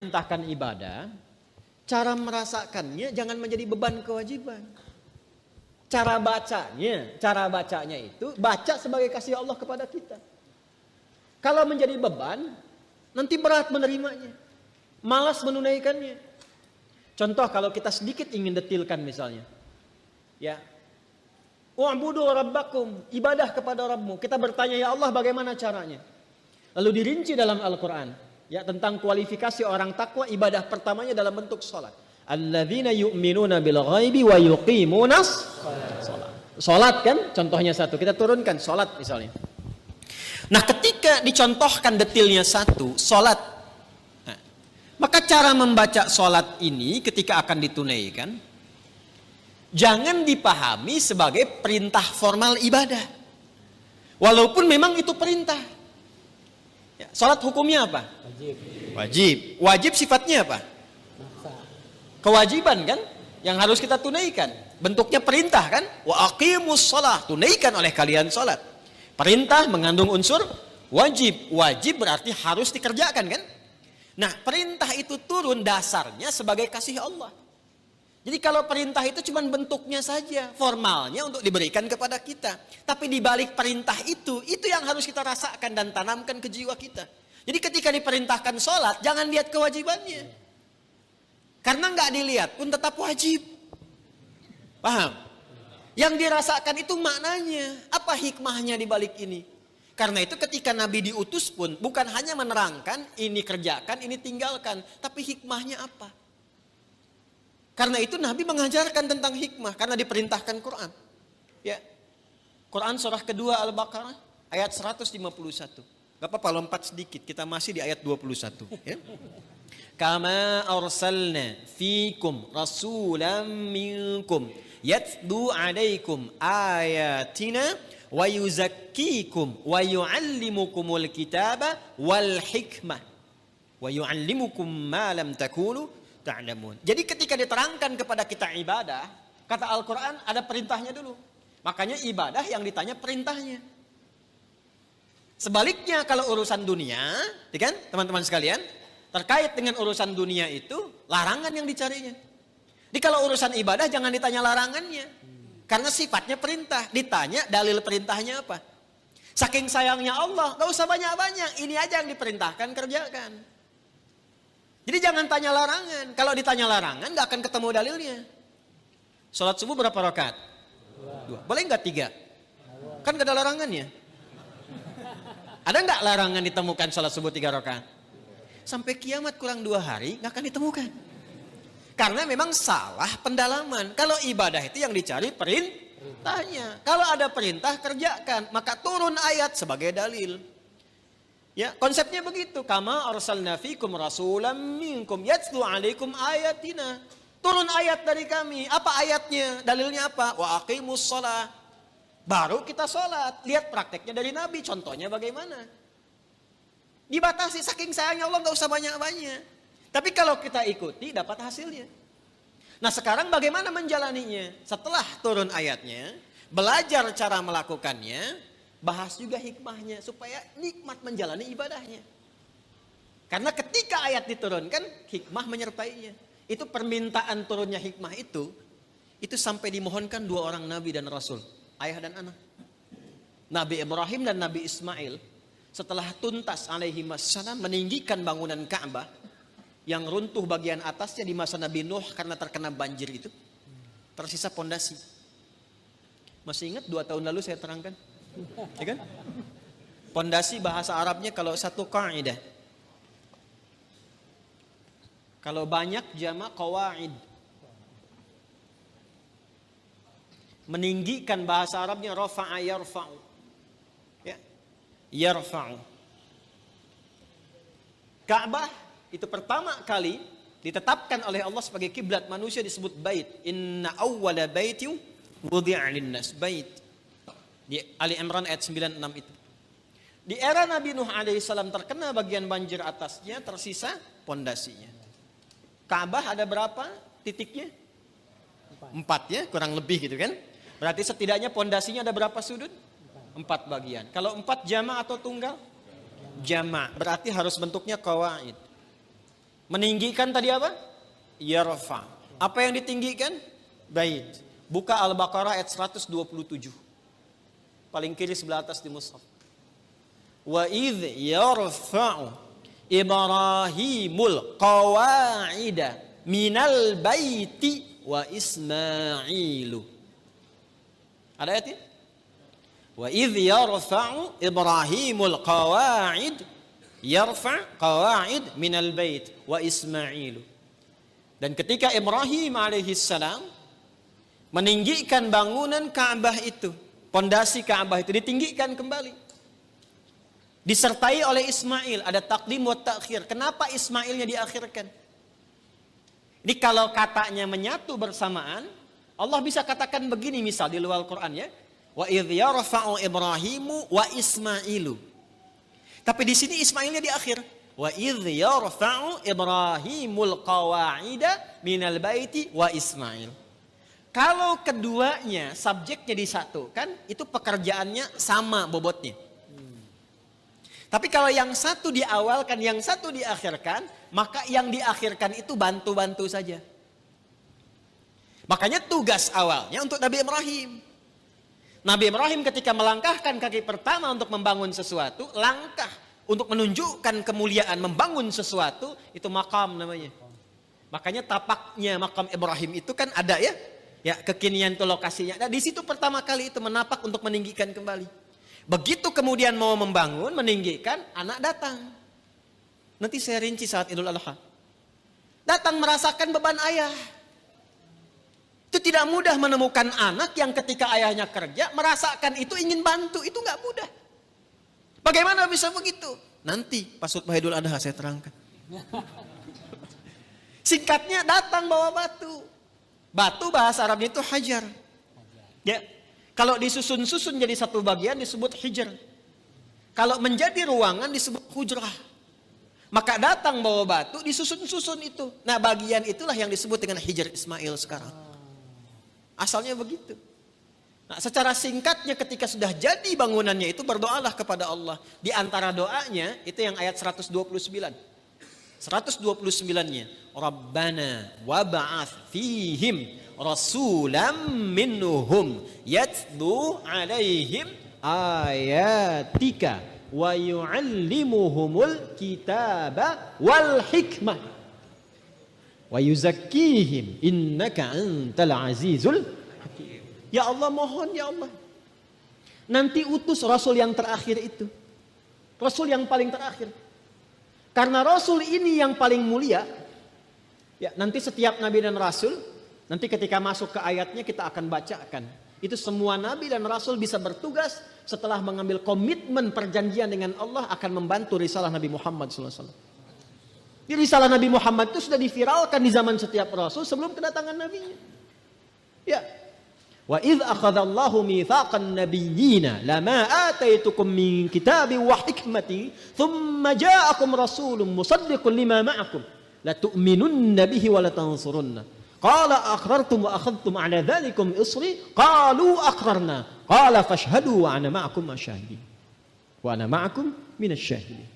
Perintahkan ibadah, cara merasakannya jangan menjadi beban kewajiban. Cara bacanya itu baca sebagai kasih Allah kepada kita. Kalau menjadi beban, nanti berat menerimanya, malas menunaikannya. Contoh kalau kita sedikit ingin detilkan misalnya, ya, wa'budu rabbakum, ibadah kepada Rabbmu. Kita bertanya, ya Allah bagaimana caranya? Lalu dirinci dalam Al-Quran. Ya, tentang kualifikasi orang takwa, ibadah pertamanya dalam bentuk salat. Alladzina yu'minuna bil ghaibi wa yuqimunas salat. Salat kan contohnya satu, kita turunkan salat misalnya. Nah, ketika dicontohkan detilnya satu, salat. Nah, maka cara membaca salat ini ketika akan ditunaikan jangan dipahami sebagai perintah formal ibadah. Walaupun memang itu perintah. Ya, salat hukumnya apa? Wajib. Wajib sifatnya apa? Kewajiban kan? Yang harus kita tunaikan. Bentuknya perintah kan? Wa aqimus shalah, tunaikan oleh kalian salat. Perintah mengandung unsur wajib. Wajib berarti harus dikerjakan kan? Nah, perintah itu turun dasarnya sebagai kasih Allah. Jadi kalau perintah itu cuma bentuknya saja, formalnya untuk diberikan kepada kita. Tapi di balik perintah itu yang harus kita rasakan dan tanamkan ke jiwa kita. Jadi ketika diperintahkan sholat, jangan lihat kewajibannya. Karena nggak dilihat pun tetap wajib. Paham? Yang dirasakan itu maknanya, apa hikmahnya di balik ini. Karena itu ketika Nabi diutus pun bukan hanya menerangkan, ini kerjakan, ini tinggalkan. Tapi hikmahnya apa? Karena itu Nabi mengajarkan tentang hikmah karena diperintahkan Quran. Ya. Quran surah kedua Al-Baqarah ayat 151. Gak apa-apa lompat sedikit, kita masih di ayat 21 ya. Kama arsalna fikum rasulan minkum yatlu alaikum ayatina wa yuzakkikum wa yuallimukumul kitaba wal hikmah wa yuallimukum ma lam takunu ta'lamun. Jadi ketika diterangkan kepada kita ibadah, kata Al-Quran ada perintahnya dulu. Makanya ibadah yang ditanya perintahnya. Sebaliknya kalau urusan dunia, kan teman-teman sekalian, terkait dengan urusan dunia itu larangan yang dicarinya. Jadi kalau urusan ibadah jangan ditanya larangannya. Karena sifatnya perintah, ditanya dalil perintahnya apa. Saking sayangnya Allah, gak usah banyak-banyak, ini aja yang diperintahkan kerjakan. Jadi jangan tanya larangan. Kalau ditanya larangan gak akan ketemu dalilnya. Sholat subuh berapa rakaat? 2. Boleh gak 3? Kan gak ada larangannya. Ada gak larangan ditemukan sholat subuh 3 rakaat? Sampai kiamat kurang 2 hari gak akan ditemukan. Karena memang salah pendalaman. Kalau ibadah itu yang dicari perintahnya. Kalau ada perintah kerjakan. Maka turun ayat sebagai dalil. Ya, konsepnya begitu. Kama arsalna fikum rasulan minkum yatlu alaikum ayatina. Turun ayat dari kami. Apa ayatnya? Dalilnya apa? Wa aqimus shalah. Baru kita sholat. Lihat prakteknya dari Nabi. Contohnya bagaimana? Dibatasi saking sayangnya Allah, gak usah banyak-banyak. Tapi kalau kita ikuti dapat hasilnya. Nah, sekarang bagaimana menjalaninya? Setelah turun ayatnya, belajar cara melakukannya, bahas juga hikmahnya supaya nikmat menjalani ibadahnya. Karena ketika ayat diturunkan, hikmah menyertainya. Itu permintaan turunnya hikmah itu sampai dimohonkan 2 orang nabi dan rasul, ayah dan anak. Nabi Ibrahim dan Nabi Ismail setelah tuntas alaihi wassalam meninggikan bangunan Ka'bah yang runtuh bagian atasnya di masa Nabi Nuh karena terkena banjir itu, tersisa pondasi. Masih ingat 2 tahun lalu saya terangkan? Ya kan? Pondasi bahasa Arabnya kalau satu qaidah. Kalau banyak jamak qawaid. Meninggikan bahasa Arabnya rafa'a yarfa'u. Ya. Yarfa'u. Ka'bah itu pertama kali ditetapkan oleh Allah sebagai kiblat manusia disebut bait. Inna awwala baitin wudi'a lin-nas, bait. Di Ali Imran ayat 96 itu. Di era Nabi Nuh alaihissalam terkena bagian banjir atasnya, tersisa pondasinya. Ka'bah ada berapa titiknya? 4 ya, kurang lebih gitu kan. Berarti setidaknya pondasinya ada berapa sudut? 4 bagian. Kalau 4 jama' atau tunggal? Jama'. Berarti harus bentuknya qawaid. Meninggikan tadi apa? Yarfa. Apa yang ditinggikan? Bait. Buka Al-Baqarah ayat 127. Paling kiri sebelah atas di mushaf. Wa idh yarfa'u Ibrahimul qawa'ida minal baiti wa Ismailu. Ada ayatnya? Wa idh yarfa'u Ibrahimul qawa'id minal bait wa Ismailu. Dan ketika Ibrahim alaihissalam meninggikan bangunan Ka'bah itu, pondasi Ka'bah itu ditinggikan kembali, disertai oleh Ismail. Ada takdim wa ta'khir. Kenapa Ismailnya diakhirkan? Ini kalau katanya menyatu bersamaan, Allah bisa katakan begini, misal di luar Quran ya, wa idh yarfa'u Ibrahimu wa Ismailu. Tapi di sini Ismailnya di akhir. Wa idh yarfa'u Ibrahimul qawa'ida minal baiti wa Ismail. Kalau keduanya subjeknya disatukan, itu pekerjaannya sama bobotnya. Tapi kalau yang satu diawalkan, yang satu diakhirkan, maka yang diakhirkan itu bantu-bantu saja. Makanya tugas awalnya untuk Nabi Ibrahim. Nabi Ibrahim ketika melangkahkan kaki pertama untuk membangun sesuatu, langkah untuk menunjukkan kemuliaan membangun sesuatu, itu makam namanya. Makanya tapaknya makam Ibrahim itu kan ada ya. Ya, kekinian itu lokasinya. Nah, di situ pertama kali itu menapak untuk meninggikan kembali. Begitu kemudian mau membangun, meninggikan, anak datang. Nanti saya rinci saat Idul Adha. Datang merasakan beban ayah. Itu tidak mudah menemukan anak yang ketika ayahnya kerja, merasakan itu ingin bantu. Itu nggak mudah. Bagaimana bisa begitu? Nanti pas khutbah Idul Adha saya terangkan. Singkatnya datang bawa batu. Batu bahasa Arabnya itu hajar. Ya. Kalau disusun-susun jadi satu bagian disebut hijr. Kalau menjadi ruangan disebut hujrah. Maka datang bawa batu disusun-susun itu. Nah, bagian itulah yang disebut dengan hijr Ismail sekarang. Asalnya begitu. Nah, secara singkatnya ketika sudah jadi bangunannya itu berdoalah kepada Allah. Di antara doanya itu yang ayat 129. 129-nya. Rabbana wab'ath fihim rasulam minhum yatlu alaihim ayatika wa yu'allimuhumul kitaba wal hikmah wa yuzakkihim innaka antal azizul hakim. Ya Allah, mohon ya Allah, nanti utus Rasul yang terakhir itu, Rasul yang paling terakhir. Karena Rasul ini yang paling mulia. Ya, nanti setiap Nabi dan Rasul, nanti ketika masuk ke ayatnya kita akan bacakan. Itu semua Nabi dan Rasul bisa bertugas setelah mengambil komitmen perjanjian dengan Allah akan membantu risalah Nabi Muhammad SAW. Di risalah Nabi Muhammad itu sudah diviralkan di zaman setiap Rasul sebelum kedatangan Nabinya. Ya. Wa idh akhadallahu mitsaqan nabiyyina lama ataitukum min kitabin wa hikmati thumma ja'akum rasulun musaddiqun lima ma'akum la tu'minunna bihi wa la tansurunna qala aqrartum wa akhadhtum 'ala dhalikum isri qalu aqrarna qala fashhadu wa ana ma'akum masyahidin wa ana ma'akum minasyahidin.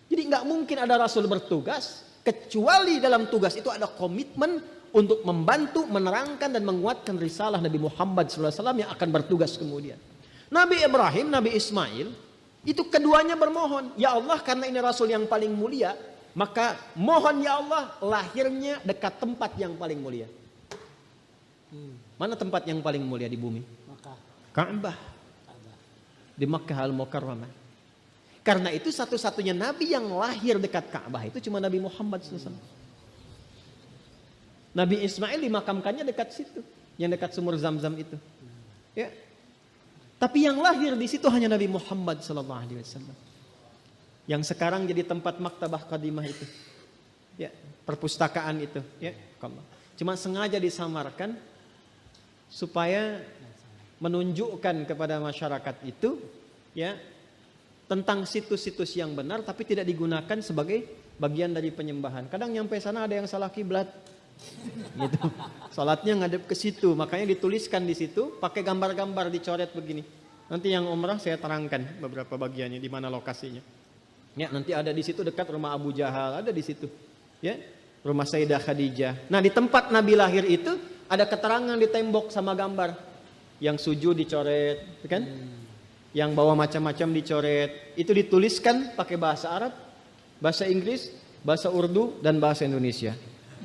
Jadi enggak mungkin ada rasul bertugas kecuali dalam tugas itu ada komitmen untuk membantu, menerangkan dan menguatkan risalah Nabi Muhammad SAW yang akan bertugas kemudian. Nabi Ibrahim, Nabi Ismail, itu keduanya bermohon, ya Allah, karena ini Rasul yang paling mulia, maka mohon ya Allah lahirnya dekat tempat yang paling mulia. Mana tempat yang paling mulia di bumi? Ka'bah. Di Makkah Al-Mukarramah. Karena itu satu-satunya Nabi yang lahir dekat Ka'bah itu cuma Nabi Muhammad SAW. Nabi Ismail dimakamkannya dekat situ, yang dekat sumur Zam-Zam itu. Ya. Tapi yang lahir di situ hanya Nabi Muhammad SAW. Yang sekarang jadi tempat maktabah qadimah itu. Ya, perpustakaan itu, ya. Cuma sengaja disamarkan supaya menunjukkan kepada masyarakat itu, ya, tentang situs-situs yang benar tapi tidak digunakan sebagai bagian dari penyembahan. Kadang nyampe sana ada yang salah kiblat. Gitu. Salatnya ngadep ke situ, makanya dituliskan di situ pakai gambar-gambar dicoret begini. Nanti yang umrah saya terangkan beberapa bagiannya di mana lokasinya. Ya, nanti ada di situ dekat rumah Abu Jahal, ada di situ. Ya. Rumah Sayyidah Khadijah. Nah, di tempat Nabi lahir itu ada keterangan di tembok sama gambar. Yang sujud dicoret, kan? Yang bawa macam-macam dicoret. Itu dituliskan pakai bahasa Arab, bahasa Inggris, bahasa Urdu, dan bahasa Indonesia.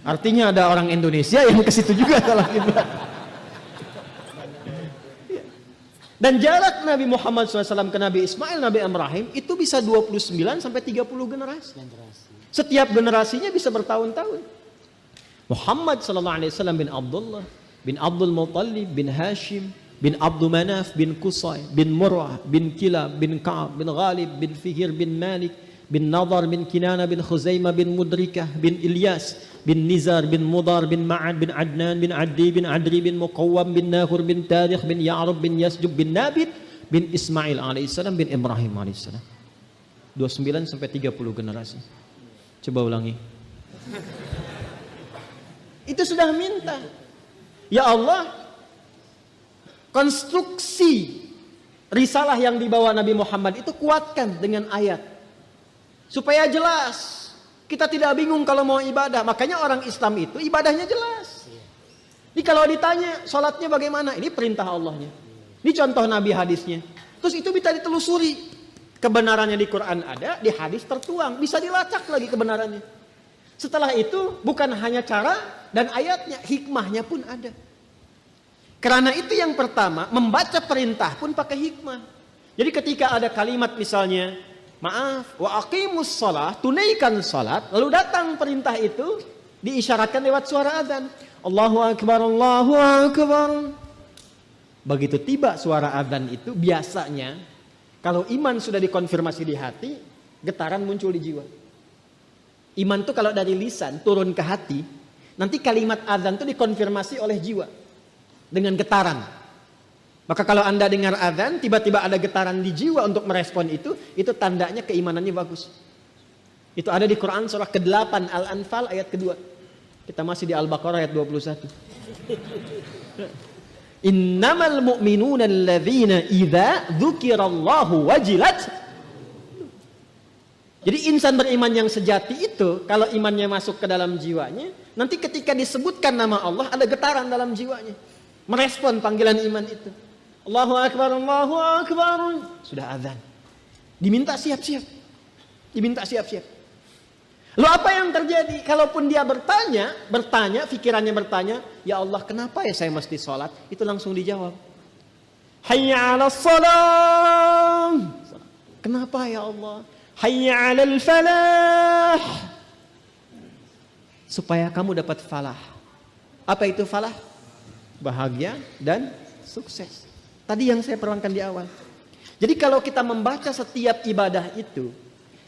Artinya ada orang Indonesia yang ke situ juga salah kiblat. Dan jarak Nabi Muhammad SAW ke Nabi Ismail, Nabi Ibrahim itu bisa 29 sampai 30 generasi. Setiap generasinya bisa bertahun-tahun. Muhammad SAW bin Abdullah, bin Abdul Muttalib, bin Hashim, bin Abdul Manaf, bin Qusay, bin Murrah, bin Kilab, bin Ka'ab, bin Ghalib, bin Fihir, bin Malik, bin Nadar, bin Kinana, bin Khuzaimah, bin Mudrikah, bin Ilyas, bin Nizar, bin Mudar, bin Ma'ad, bin Adnan, bin Addi, bin Adri, bin Muqawwam, bin Nahur, bin Tarikh, bin Ya'rub, bin Yasjub, bin Nabit, bin Ismail alaihissalam, bin Ibrahim alaihissalam. 29 sampai 30 generasi. Coba ulangi. Itu sudah minta. Ya Allah, konstruksi risalah yang dibawa Nabi Muhammad itu kuatkan dengan ayat. Supaya jelas. Kita tidak bingung kalau mau ibadah. Makanya orang Islam itu ibadahnya jelas. Ini kalau ditanya sholatnya bagaimana? Ini perintah Allahnya. Ini contoh Nabi hadisnya. Terus itu bisa ditelusuri. Kebenarannya di Quran ada, di hadis tertuang. Bisa dilacak lagi kebenarannya. Setelah itu bukan hanya cara dan ayatnya, hikmahnya pun ada. Karena itu yang pertama, membaca perintah pun pakai hikmah. Jadi ketika ada kalimat misalnya, maaf, wa aqimus shalah, tunaikan salat, lalu datang perintah itu diisyaratkan lewat suara azan. Allahu akbar, Allahu akbar. Begitu tiba suara azan itu biasanya kalau iman sudah dikonfirmasi di hati, getaran muncul di jiwa. Iman itu kalau dari lisan turun ke hati, nanti kalimat azan itu dikonfirmasi oleh jiwa dengan getaran. Maka kalau Anda dengar azan, tiba-tiba ada getaran di jiwa untuk merespon itu tandanya keimanannya bagus. Itu ada di Quran surah ke-8 Al-Anfal ayat kedua. Kita masih di Al-Baqarah ayat 21. Innamal mu'minuna alladzina idza dzukirallahu wajilat. Jadi insan beriman yang sejati itu kalau imannya masuk ke dalam jiwanya, nanti ketika disebutkan nama Allah ada getaran dalam jiwanya. Merespon panggilan iman itu. Allahu akbar, Allahu akbar. Sudah azan. Diminta siap-siap. Diminta siap-siap. Lalu apa yang terjadi? Kalaupun dia bertanya, pikirannya bertanya, ya Allah kenapa ya saya mesti sholat? Itu langsung dijawab. Hayya 'alas shalah. Kenapa ya Allah? Hayya 'alal falah. Supaya kamu dapat falah. Apa itu falah? Bahagia dan sukses. Tadi yang saya terangkan di awal. Jadi kalau kita membaca setiap ibadah itu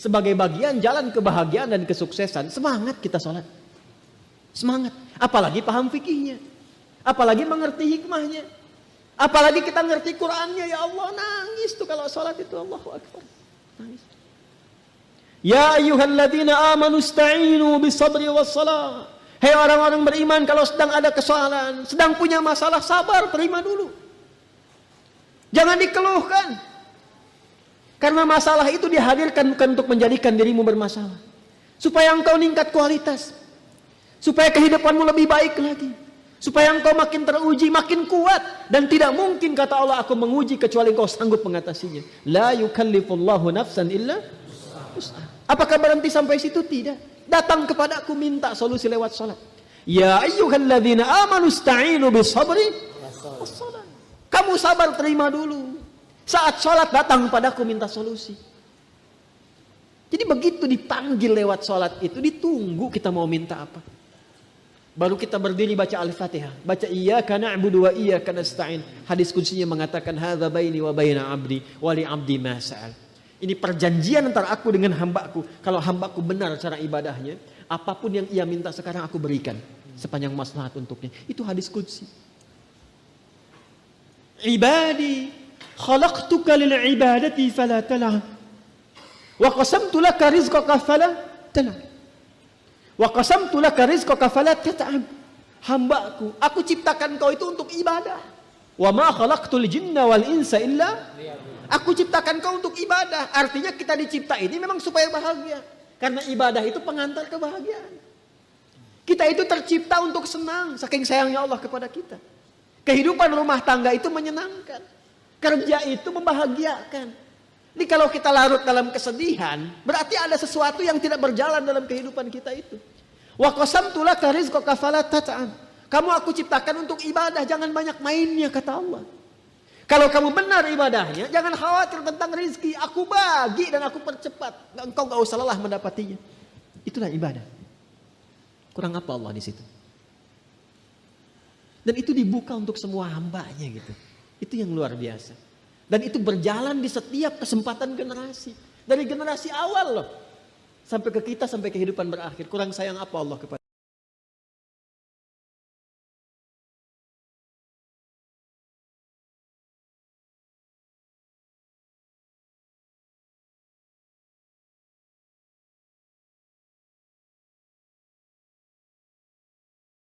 sebagai bagian jalan kebahagiaan dan kesuksesan, semangat kita sholat. Semangat. Apalagi paham fikihnya. Apalagi mengerti hikmahnya. Apalagi kita ngerti Qur'annya. Ya Allah, nangis tuh kalau sholat itu. Allahu Akbar. Nangis. Ya ayyuhalladzina amanu ista'inu bisabri wassalah. Hei orang-orang beriman, kalau sedang ada kesalahan, sedang punya masalah, sabar, terima dulu. Jangan dikeluhkan. Karena masalah itu dihadirkan bukan untuk menjadikan dirimu bermasalah. Supaya engkau meningkat kualitas. Supaya kehidupanmu lebih baik lagi. Supaya engkau makin teruji, makin kuat. Dan tidak mungkin kata Allah, aku menguji kecuali engkau sanggup mengatasinya. La yukallifullahu nafsan illa usaha. Apakah berhenti sampai situ? Tidak. Datang kepada aku minta solusi lewat salat. Ya ayyuhalladzina amanu ista'inu bisabri wassalah. Kamu sabar, terima dulu. Saat sholat datang padaku minta solusi. Jadi begitu dipanggil lewat sholat itu, ditunggu kita mau minta apa. Baru kita berdiri baca Al-Fatihah. Baca iyyaka na'budu wa iyyaka nasta'in. Hadis kutsinya mengatakan hadza baini wa baina 'abdi wa li 'abdi ma sa'al. Ini perjanjian antara aku dengan hambaku. Kalau hambaku benar cara ibadahnya, apapun yang ia minta sekarang aku berikan sepanjang maslahat untuknya. Itu hadis qudsi. Ibadi khalaqtuka lil ibadati fala tal'ab wa qasamtu laka rizqaka fala tal'ab wa qasamtu laka rizqaka fala tat'ab. Hambaku, aku ciptakan kau itu untuk ibadah. Wa ma khalaqtul jinna wal insa illa, aku ciptakan kau untuk ibadah. Artinya kita dicipta ini memang supaya bahagia. Karena ibadah itu pengantar kebahagiaan. Kita itu tercipta untuk senang, saking sayangnya Allah kepada kita. Kehidupan rumah tangga itu menyenangkan. Kerja itu membahagiakan. Jadi kalau kita larut dalam kesedihan, berarti ada sesuatu yang tidak berjalan dalam kehidupan kita itu. Wa qasamtu laka rizqaka fala tat'am. Kamu aku ciptakan untuk ibadah, jangan banyak mainnya, kata Allah. Kalau kamu benar ibadahnya, jangan khawatir tentang rizki. Aku bagi dan aku percepat. Engkau gak usah lelah mendapatinya. Itulah ibadah. Kurang apa Allah di situ? Dan itu dibuka untuk semua hambanya gitu. Itu yang luar biasa. Dan itu berjalan di setiap kesempatan generasi. Dari generasi awal loh. Sampai ke kita, sampai kehidupan berakhir. Kurang sayang apa Allah kepada